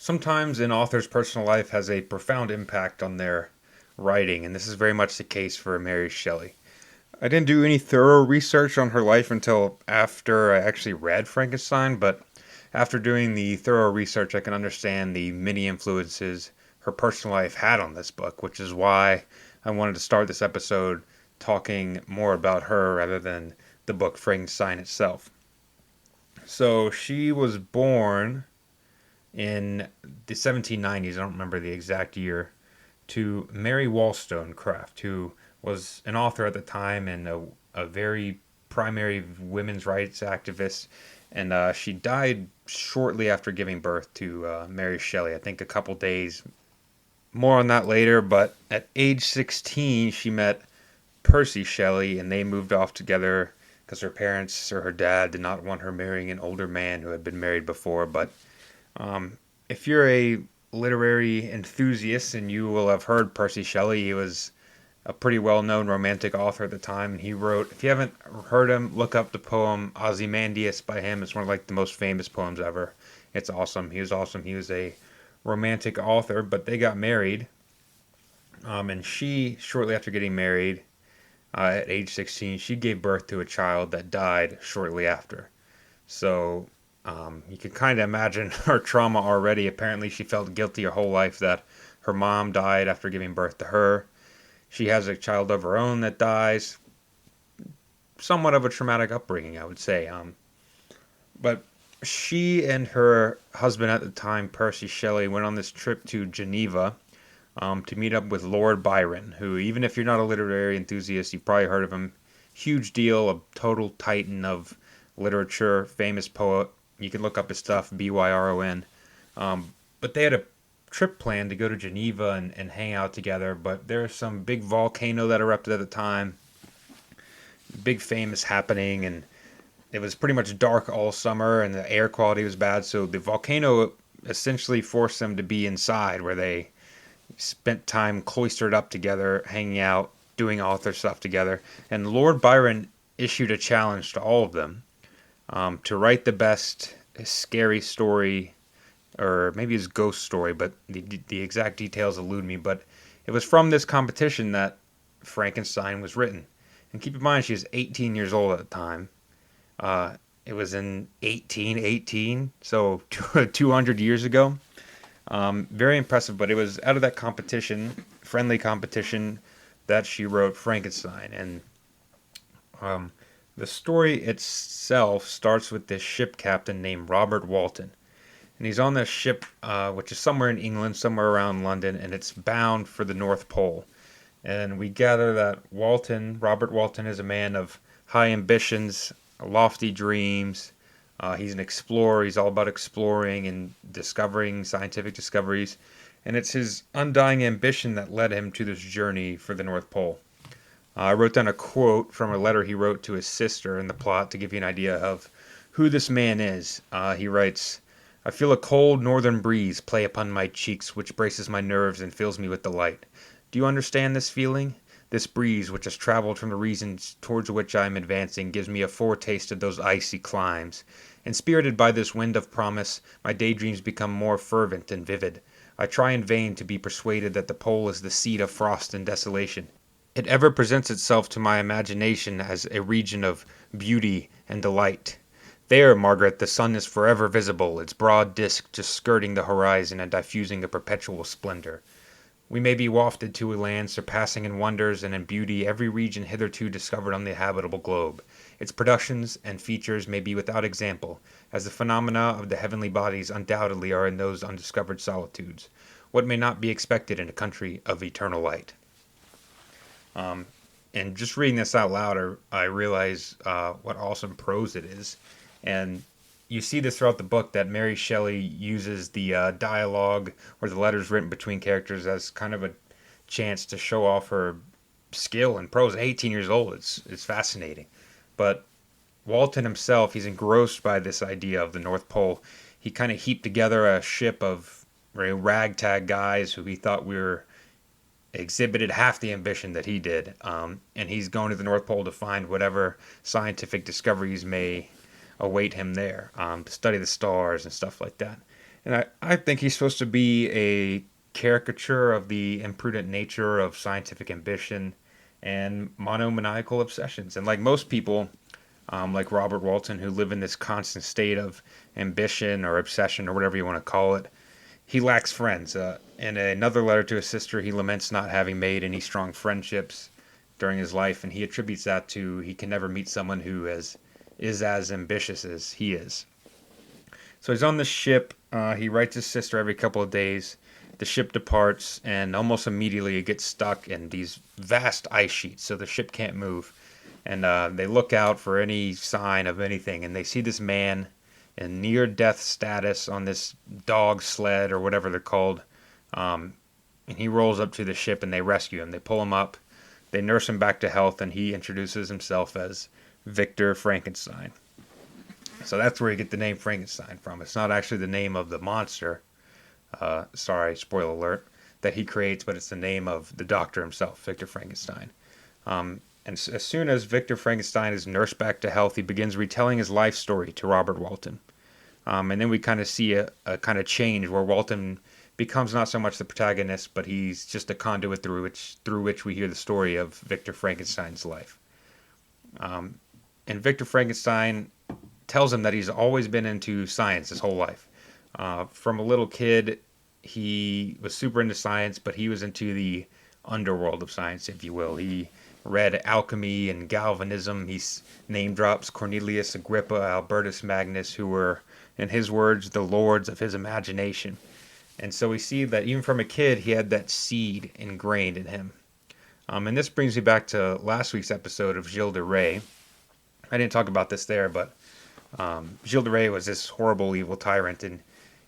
Sometimes an author's personal life has a profound impact on their writing, and this is very much the case for Mary Shelley. I didn't do any thorough research on her life until after I actually read Frankenstein, but after doing the thorough research, I can understand the many influences her personal life had on this book, which is why I wanted to start this episode talking more about her rather than the book Frankenstein itself. So she was born in the 1790s, I don't remember the exact year, to Mary Wollstonecraft, who was an author at the time and a very primary women's rights activist. And she died shortly after giving birth to Mary Shelley. I think a couple days. More on that later, but at age 16, she met Percy Shelley and they moved off together because her parents or her dad did not want her marrying an older man who had been married before. But if you're a literary enthusiast, and you will have heard Percy Shelley, he was a pretty well-known romantic author at the time, and he wrote. If you haven't heard him, look up the poem Ozymandias by him. It's one of like the most famous poems ever. It's awesome. He was awesome. He was a romantic author, but they got married, and she shortly after getting married, at age 16, she gave birth to a child that died shortly after. So you can kind of imagine her trauma already. Apparently, she felt guilty her whole life that her mom died after giving birth to her. She has a child of her own that dies. Somewhat of a traumatic upbringing, I would say. But she and her husband at the time, Percy Shelley, went on this trip to Geneva to meet up with Lord Byron, who, even if you're not a literary enthusiast, you've probably heard of him. Huge deal, a total titan of literature, famous poet. You can look up his stuff, Byron. But they had a trip planned to go to Geneva and hang out together, but there's some big volcano that erupted at the time. Big famous happening, and it was pretty much dark all summer, and the air quality was bad, so the volcano essentially forced them to be inside, where they spent time cloistered up together, hanging out, doing author stuff together. And Lord Byron issued a challenge to all of them to write the best scary story, or maybe his ghost story, but the exact details elude me. But it was from this competition that Frankenstein was written. And keep in mind, she was 18 years old at the time. It was in 1818, so 200 years ago. Very impressive, but it was out of that competition, friendly competition, that she wrote Frankenstein. And the story itself starts with this ship captain named Robert Walton. And he's on this ship, which is somewhere in England, somewhere around London, and it's bound for the North Pole. And we gather that Robert Walton, is a man of high ambitions, lofty dreams. He's an explorer. He's all about exploring and discovering scientific discoveries. And it's his undying ambition that led him to this journey for the North Pole. I wrote down a quote from a letter he wrote to his sister in the plot to give you an idea of who this man is. He writes, I feel a cold northern breeze play upon my cheeks, which braces my nerves and fills me with delight. Do you understand this feeling? This breeze, which has traveled from the regions towards which I am advancing, gives me a foretaste of those icy climes. Inspirited by this wind of promise, my daydreams become more fervent and vivid. I try in vain to be persuaded that the pole is the seat of frost and desolation. It ever presents itself to my imagination as a region of beauty and delight. There, Margaret, the sun is forever visible, its broad disk just skirting the horizon and diffusing a perpetual splendor. We may be wafted to a land surpassing in wonders and in beauty every region hitherto discovered on the habitable globe. Its productions and features may be without example, as the phenomena of the heavenly bodies undoubtedly are in those undiscovered solitudes. What may not be expected in a country of eternal light? And just reading this out loud, I realize what awesome prose it is. And you see this throughout the book, that Mary Shelley uses the dialogue or the letters written between characters as kind of a chance to show off her skill in prose. 18 years old, it's fascinating. But Walton himself, he's engrossed by this idea of the North Pole. He kind of heaped together a ship of ragtag guys who he thought exhibited half the ambition that he did. And he's going to the North Pole to find whatever scientific discoveries may await him there, to study the stars and stuff like that. And I think he's supposed to be a caricature of the imprudent nature of scientific ambition and monomaniacal obsessions. And like most people, like Robert Walton, who live in this constant state of ambition or obsession or whatever you want to call it, he lacks friends. In another letter to his sister, he laments not having made any strong friendships during his life, and he attributes that to he can never meet someone who is as ambitious as he is. So he's on the ship. He writes his sister every couple of days. The ship departs, and almost immediately it gets stuck in these vast ice sheets, so the ship can't move. And they look out for any sign of anything, and they see this man in near-death status on this dog sled or whatever they're called. And he rolls up to the ship, and they rescue him. They pull him up, they nurse him back to health, and he introduces himself as Victor Frankenstein. So that's where you get the name Frankenstein from. It's not actually the name of the monster. Sorry, spoiler alert, that he creates, but it's the name of the doctor himself, Victor Frankenstein. And as soon as Victor Frankenstein is nursed back to health, he begins retelling his life story to Robert Walton. And then we kind of see a kind of change where Walton becomes not so much the protagonist, but he's just a conduit through which we hear the story of Victor Frankenstein's life. And Victor Frankenstein tells him that he's always been into science his whole life. From a little kid, he was super into science, but he was into the underworld of science, if you will. He read alchemy and galvanism. He name drops Cornelius Agrippa, Albertus Magnus, who were, in his words, the lords of his imagination. And so we see that even from a kid, he had that seed ingrained in him. And this brings me back to last week's episode of Gilles de Rais. I didn't talk about this there, but Gilles de Rais was this horrible, evil tyrant, and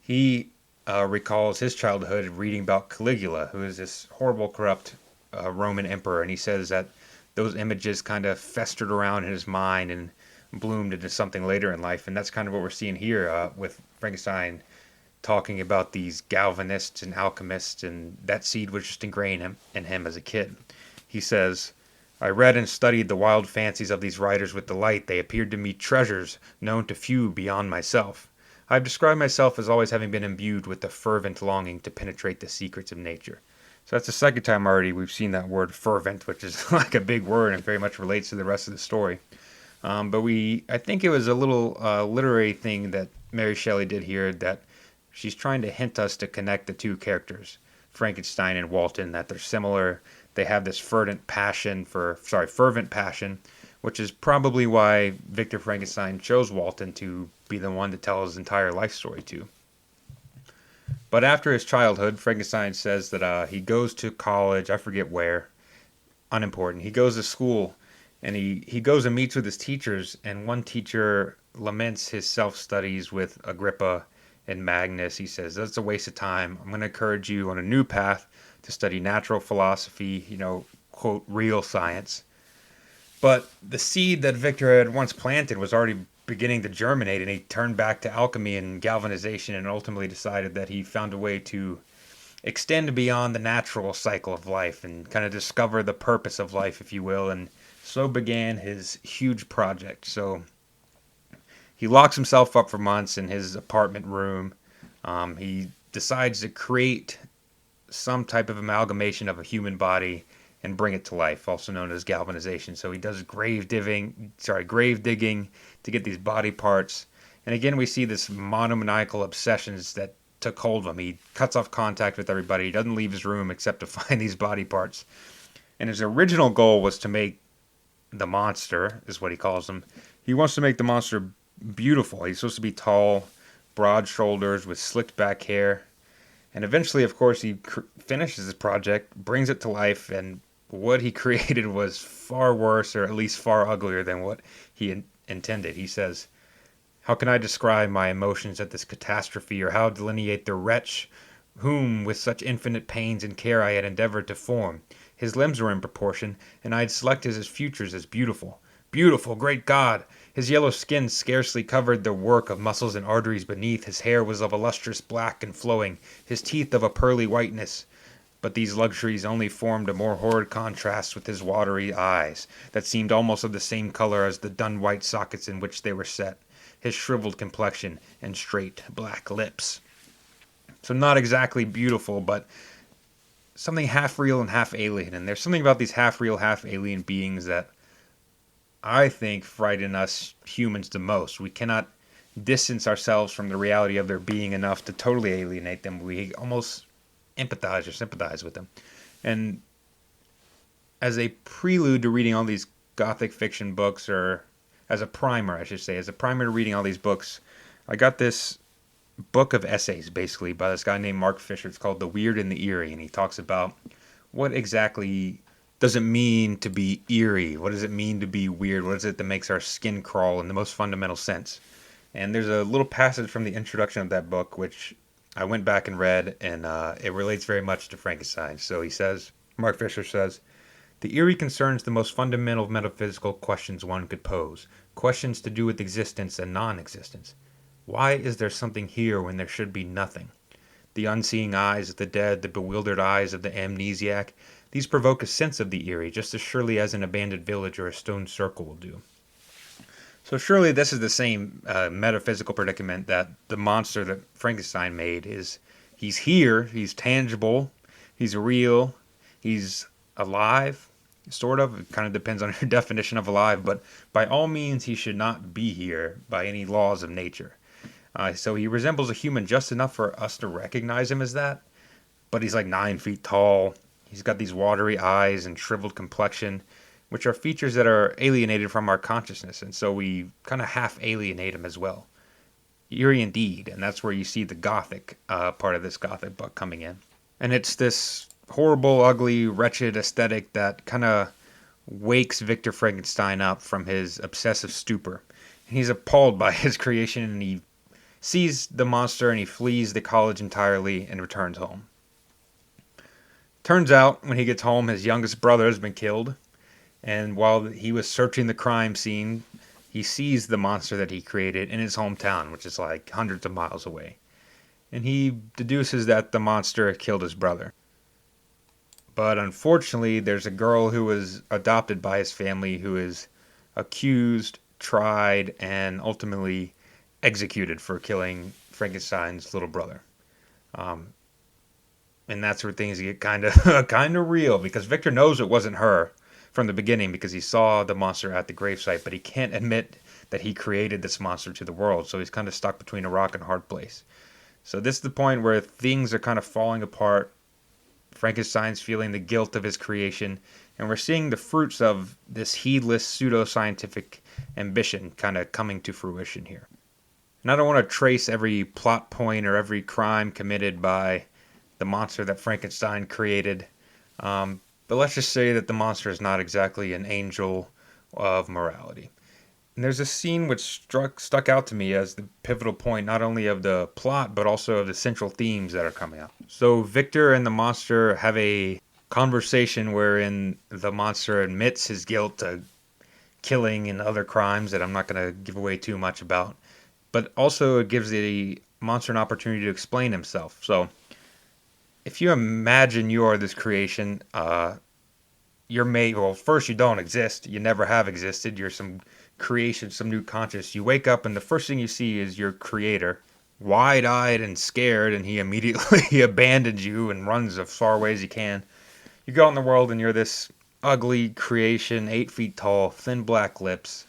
he recalls his childhood reading about Caligula, who is this horrible, corrupt Roman emperor, and he says that those images kind of festered around in his mind and bloomed into something later in life, and that's kind of what we're seeing here with Frankenstein talking about these galvanists and alchemists, and that seed was just ingrained in him as a kid. He says, I read and studied the wild fancies of these writers with delight. They appeared to me treasures known to few beyond myself. I have described myself as always having been imbued with a fervent longing to penetrate the secrets of nature. So that's the second time already we've seen that word fervent, which is like a big word and very much relates to the rest of the story. But I think it was a little literary thing that Mary Shelley did here, that she's trying to hint us to connect the two characters, Frankenstein and Walton, that they're similar. They have this fervent passion, which is probably why Victor Frankenstein chose Walton to be the one to tell his entire life story to. But after his childhood, Frankenstein says that he goes to college, I forget where, unimportant. He goes to school, and he goes and meets with his teachers, and one teacher laments his self-studies with Agrippa and Magnus. He says, that's a waste of time. I'm going to encourage you on a new path to study natural philosophy, quote, real science. But the seed that Victor had once planted was already beginning to germinate, and he turned back to alchemy and galvanization and ultimately decided that he found a way to extend beyond the natural cycle of life and kind of discover the purpose of life, if you will, and so began his huge project. So he locks himself up for months in his apartment room. He decides to create some type of amalgamation of a human body and bring it to life, also known as galvanization. So he does grave digging to get these body parts. And again, we see this monomaniacal obsessions that took hold of him. He cuts off contact with everybody. He doesn't leave his room except to find these body parts. And his original goal was to make the monster, is what he calls him. He wants to make the monster beautiful. He's supposed to be tall, broad shoulders with slicked back hair. And eventually, of course, he finishes his project, brings it to life, and what he created was far worse, or at least far uglier than what he intended. He says, how can I describe my emotions at this catastrophe, or how delineate the wretch whom with such infinite pains and care I had endeavored to form? His limbs were in proportion, and I had selected his features as beautiful. Beautiful, great God! His yellow skin scarcely covered the work of muscles and arteries beneath. His hair was of a lustrous black and flowing, his teeth of a pearly whiteness. But these luxuries only formed a more horrid contrast with his watery eyes, that seemed almost of the same color as the dun white sockets in which they were set, his shriveled complexion, and straight black lips. So not exactly beautiful, but something half real and half alien. And there's something about these half real, half alien beings that I think frighten us humans the most. We cannot distance ourselves from the reality of their being enough to totally alienate them. We almost empathize or sympathize with them. And as a prelude to reading all these Gothic fiction books, or as a primer, I should say, as a primer to reading all these books, I got this book of essays basically by this guy named Mark Fisher. It's called The Weird and the Eerie, and he talks about what exactly does it mean to be eerie? What does it mean to be weird? What is it that makes our skin crawl in the most fundamental sense? And there's a little passage from the introduction of that book which I went back and read, and it relates very much to Frankenstein. So he says, Mark Fisher says, the eerie concerns the most fundamental metaphysical questions one could pose, questions to do with existence and non-existence. Why is there something here when there should be nothing? The unseeing eyes of the dead, the bewildered eyes of the amnesiac, these provoke a sense of the eerie just as surely as an abandoned village or a stone circle will do. So surely this is the same metaphysical predicament that the monster that Frankenstein made is. He's here, he's tangible, he's real, he's alive, sort of. It kind of depends on your definition of alive, but by all means he should not be here by any laws of nature. So he resembles a human just enough for us to recognize him as that, but he's like 9 feet tall. He's got these watery eyes and shriveled complexion, which are features that are alienated from our consciousness, and so we kind of half alienate him as well. Eerie indeed, and that's where you see the Gothic part of this Gothic book coming in. And it's this horrible, ugly, wretched aesthetic that kind of wakes Victor Frankenstein up from his obsessive stupor. And he's appalled by his creation, and he sees the monster and he flees the college entirely and returns home. Turns out, when he gets home, his youngest brother has been killed, and while he was searching the crime scene, he sees the monster that he created in his hometown, which is like hundreds of miles away. And he deduces that the monster killed his brother. But unfortunately, there's a girl who was adopted by his family who is accused, tried, and ultimately executed for killing Frankenstein's little brother. And that's where things get kind of real, because Victor knows it wasn't her from the beginning because he saw the monster at the gravesite, but he can't admit that he created this monster to the world, so he's kind of stuck between a rock and a hard place. So this is the point where things are kind of falling apart. Frankenstein's feeling the guilt of his creation, and we're seeing the fruits of this heedless pseudo-scientific ambition kind of coming to fruition here. And I don't want to trace every plot point or every crime committed by the monster that Frankenstein created, but let's just say that the monster is not exactly an angel of morality. And there's a scene which stuck out to me as the pivotal point, not only of the plot, but also of the central themes that are coming up. So Victor and the monster have a conversation wherein the monster admits his guilt to killing and other crimes that I'm not going to give away too much about. But also it gives the monster an opportunity to explain himself. So if you imagine you are this creation, you're made, well, first you don't exist. You never have existed. You're some creation, some new conscious. You wake up and the first thing you see is your creator, wide-eyed and scared, and he immediately abandons you and runs as far away as he can. You go out in the world and you're this ugly creation, 8 feet tall, thin black lips.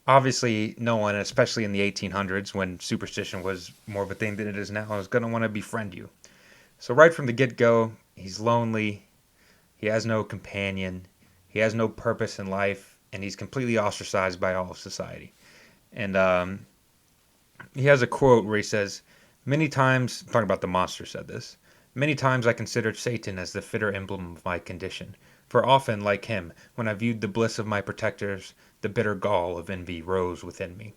Obviously, no one, especially in the 1800s when superstition was more of a thing than it is now, is going to want to befriend you. So right from the get-go, he's lonely, he has no companion, he has no purpose in life, and he's completely ostracized by all of society. And he has a quote where he says, many times, talking about the monster said this, many times I considered Satan as the fitter emblem of my condition, for often, like him, when I viewed the bliss of my protectors, the bitter gall of envy rose within me.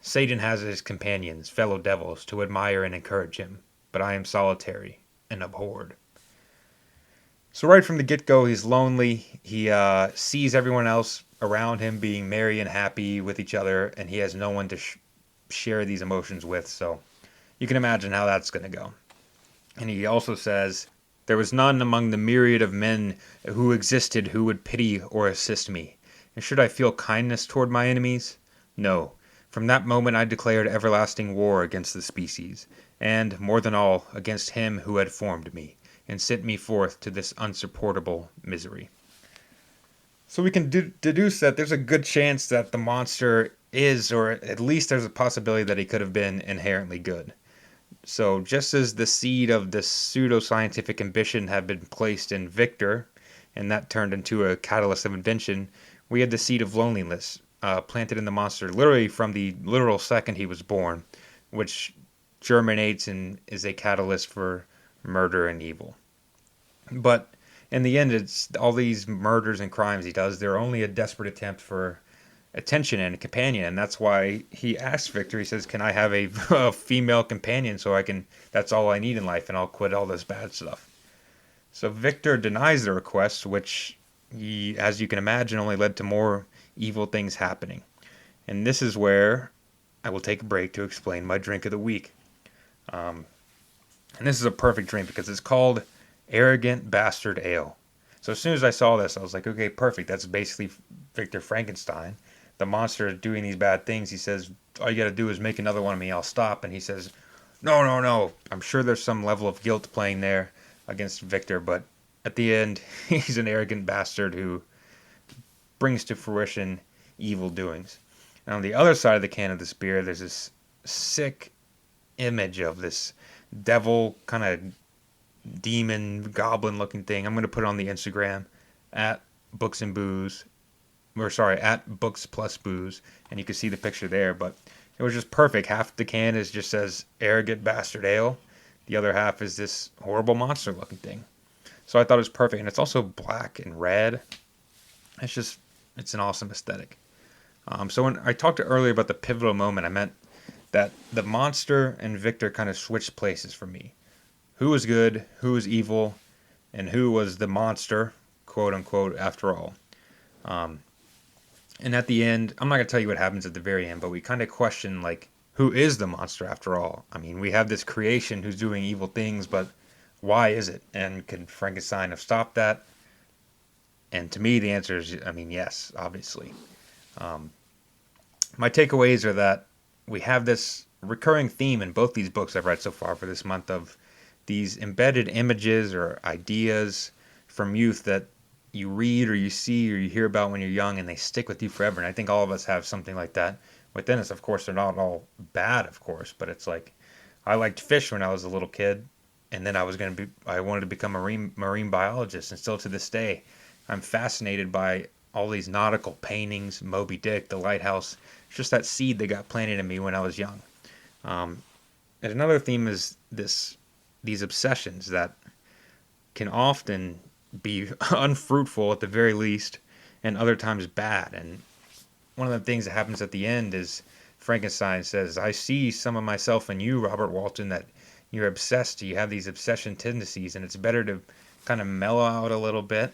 Satan has his companions, fellow devils, to admire and encourage him, but I am solitary and abhorred. So right from the get-go, he's lonely. He sees everyone else around him being merry and happy with each other, and he has no one to share these emotions with. So you can imagine how that's going to go. And he also says, there was none among the myriad of men who existed who would pity or assist me. And should I feel kindness toward my enemies? No, From that moment I declared everlasting war against the species, and, more than all, against him who had formed me, and sent me forth to this unsupportable misery. So we can deduce that there's a good chance that the monster is, or at least there's a possibility that he could have been inherently good. So just as the seed of this pseudo-scientific ambition had been placed in Victor, and that turned into a catalyst of invention, we had the seed of loneliness planted in the monster literally from the literal second he was born, which germinates and is a catalyst for murder and evil. But in the end, it's all these murders and crimes he does. They're only a desperate attempt for attention and a companion, and that's why he asks Victor. He says, "Can I have a female companion so I can? That's all I need in life, and I'll quit all this bad stuff." So Victor denies the request, which as you can imagine, only led to more evil things happening. And this is where I will take a break to explain my drink of the week. Um, and this is a perfect drink because it's called Arrogant Bastard Ale. So as soon as I saw this, I was like, okay, perfect. That's basically Victor Frankenstein. The monster is doing these bad things. He says, all you got to do is make another one of me. I'll stop. And he says, no, no, no. I'm sure there's some level of guilt playing there against Victor. But at the end, he's an arrogant bastard who brings to fruition evil doings. And on the other side of the can of this beer, there's this sick image of this devil kind of demon goblin looking thing. I'm going to put it on the Instagram at Books and Booze, or sorry, at Books Plus Booze, and you can see the picture there. But it was just perfect. Half the can is just says Arrogant Bastard Ale. The other half is this horrible monster looking thing. So I thought it was perfect, and it's also black and red. It's an awesome aesthetic. So when I talked earlier about the pivotal moment, I meant that the monster and Victor kind of switched places for me. Who was good, who was evil, and who was the monster, quote unquote, after all. And at the end, I'm not going to tell you what happens at the very end, but we kind of question, like, who is the monster after all? I mean, we have this creation who's doing evil things, but why is it? And could Frankenstein have stopped that? And to me, the answer is, I mean, yes, obviously. My takeaways are that we have this recurring theme in both these books I've read so far for this month of these embedded images or ideas from youth that you read or you see or you hear about when you're young, and they stick with you forever. And I think all of us have something like that within us. Of course, they're not all bad, of course, but it's like I liked fish when I was a little kid, and then I wanted to become a marine biologist, and still to this day, I'm fascinated by all these nautical paintings, Moby Dick, the lighthouse. It's just that seed that got planted in me when I was young. And another theme is these obsessions that can often be unfruitful at the very least, and other times bad. And one of the things that happens at the end is Frankenstein says, "I see some of myself in you, Robert Walton, that you're obsessed. You have these obsession tendencies, and it's better to kind of mellow out a little bit,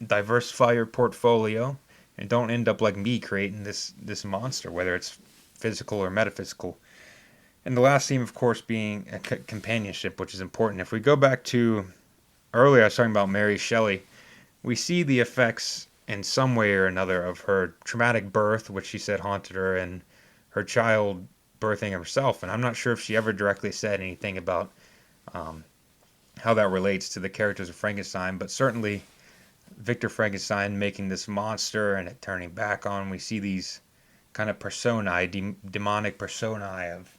diversify your portfolio, and don't end up like me creating this monster, whether it's physical or metaphysical." And the last theme, of course, being a companionship, which is important. If we go back to earlier, I was talking about Mary Shelley. We see the effects in some way or another of her traumatic birth, which she said haunted her, and her child birthing herself. And I'm not sure if she ever directly said anything about how that relates to the characters of Frankenstein, but certainly Victor Frankenstein making this monster and it turning back on. We see these kind of personae, demonic personae of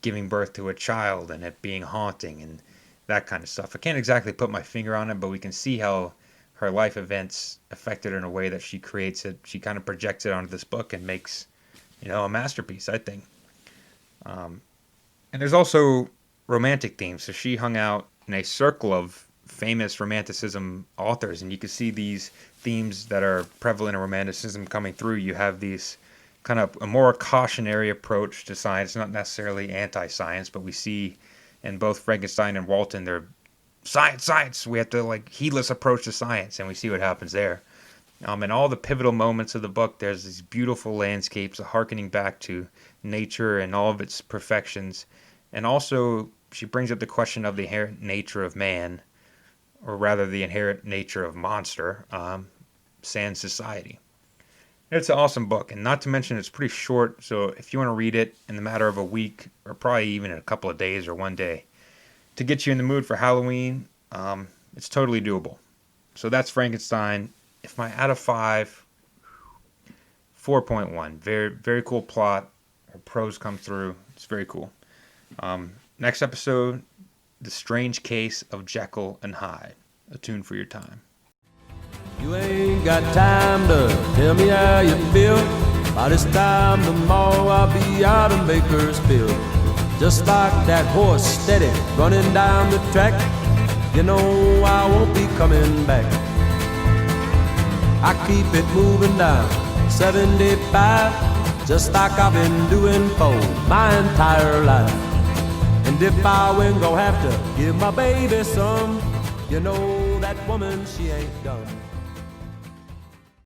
giving birth to a child and it being haunting and that kind of stuff. I can't exactly put my finger on it, but we can see how her life events affected her in a way that she creates it. She kind of projects it onto this book and makes, a masterpiece, I think. And there's also romantic themes. So she hung out in a circle of famous romanticism authors, and you can see these themes that are prevalent in romanticism coming through. You have these kind of a more cautionary approach to science, not necessarily anti-science, but we see in both Frankenstein and Walton, they're science. We have to heedless approach to science, and we see what happens there. In all the pivotal moments of the book, there's these beautiful landscapes, harkening back to nature and all of its perfections. And also, she brings up the question of the inherent nature of man, or rather the inherent nature of monster, sans society. It's an awesome book, and not to mention it's pretty short. So if you want to read it in the matter of a week, or probably even in a couple of days or one day, to get you in the mood for Halloween, it's totally doable. So that's Frankenstein. If my out of five, 4.1. Very, very cool plot. Her prose come through. It's very cool. Next episode, The Strange Case of Jekyll and Hyde. A tune for your time. You ain't got time to tell me how you feel. By this time tomorrow I'll be out of Bakersfield. Just like that horse steady running down the track. You know I won't be coming back. I keep it moving down 75, just like I've been doing for my entire life. And if I ain't gonna have to give my baby some, you know that woman, she ain't done.